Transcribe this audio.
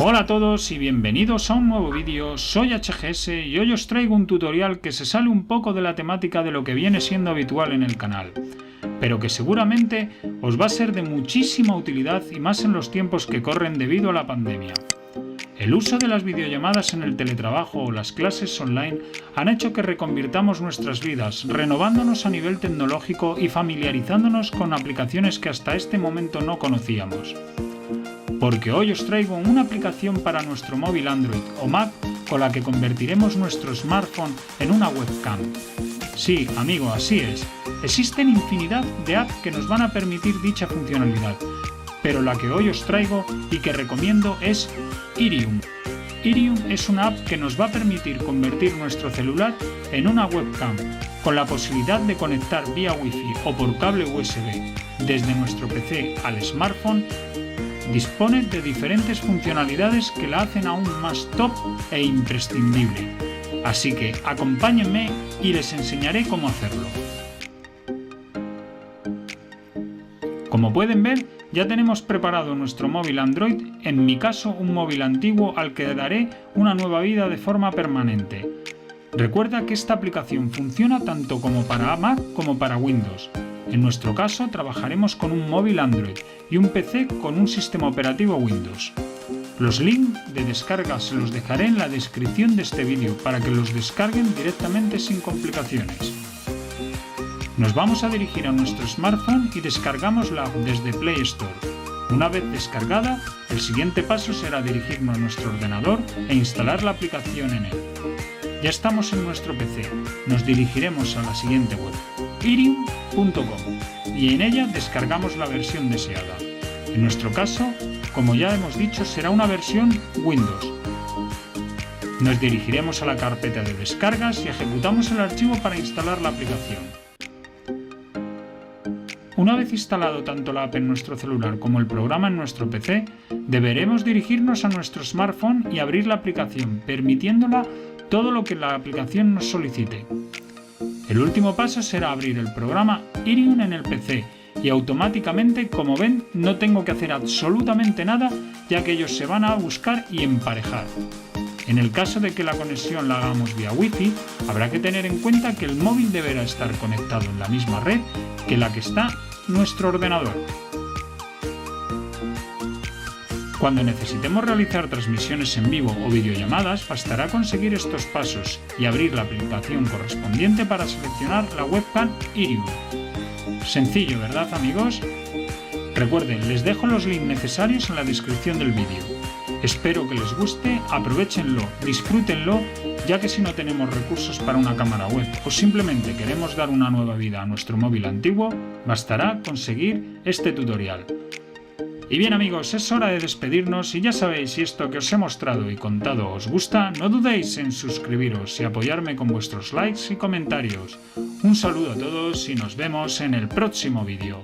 Hola a todos y bienvenidos a un nuevo vídeo. Soy HGS y hoy os traigo un tutorial que se sale un poco de la temática de lo que viene siendo habitual en el canal, pero que seguramente os va a ser de muchísima utilidad y más en los tiempos que corren debido a la pandemia. El uso de las videollamadas en el teletrabajo o las clases online han hecho que reconvirtamos nuestras vidas, renovándonos a nivel tecnológico y familiarizándonos con aplicaciones que hasta este momento no conocíamos. Porque hoy os traigo una aplicación para nuestro móvil Android o Mac con la que convertiremos nuestro smartphone en una webcam. Sí, amigo, así es. Existen infinidad de apps que nos van a permitir dicha funcionalidad, pero la que hoy os traigo y que recomiendo es Irium. Irium es una app que nos va a permitir convertir nuestro celular en una webcam, con la posibilidad de conectar vía Wi-Fi o por cable USB desde nuestro PC al smartphone. Dispone de diferentes funcionalidades que la hacen aún más top e imprescindible. Así que acompáñenme y les enseñaré cómo hacerlo. Como pueden ver, ya tenemos preparado nuestro móvil Android, en mi caso un móvil antiguo al que daré una nueva vida de forma permanente. Recuerda que esta aplicación funciona tanto como para Mac como para Windows. En nuestro caso trabajaremos con un móvil Android y un PC con un sistema operativo Windows. Los links de descarga se los dejaré en la descripción de este vídeo para que los descarguen directamente sin complicaciones. Nos vamos a dirigir a nuestro smartphone y descargamos la app desde Play Store. Una vez descargada, el siguiente paso será dirigirnos a nuestro ordenador e instalar la aplicación en él. Ya estamos en nuestro PC, nos dirigiremos a la siguiente web, irium.com, y en ella descargamos la versión deseada. En nuestro caso, como ya hemos dicho, será una versión Windows. Nos dirigiremos a la carpeta de descargas y ejecutamos el archivo para instalar la aplicación. Una vez instalado tanto la app en nuestro celular como el programa en nuestro PC, deberemos dirigirnos a nuestro smartphone y abrir la aplicación, permitiéndola todo lo que la aplicación nos solicite. El último paso será abrir el programa Irium en el PC y automáticamente, como ven, no tengo que hacer absolutamente nada, ya que ellos se van a buscar y emparejar. En el caso de que la conexión la hagamos vía Wi-Fi, habrá que tener en cuenta que el móvil deberá estar conectado en la misma red que la que está nuestro ordenador. Cuando necesitemos realizar transmisiones en vivo o videollamadas, bastará con seguir estos pasos y abrir la aplicación correspondiente para seleccionar la webcam Irium. Sencillo, ¿verdad, amigos? Recuerden, les dejo los links necesarios en la descripción del vídeo. Espero que les guste, aprovéchenlo, disfrútenlo, ya que si no tenemos recursos para una cámara web o simplemente queremos dar una nueva vida a nuestro móvil antiguo, bastará con seguir este tutorial. Y bien amigos, es hora de despedirnos y ya sabéis, si esto que os he mostrado y contado os gusta, no dudéis en suscribiros y apoyarme con vuestros likes y comentarios. Un saludo a todos y nos vemos en el próximo vídeo.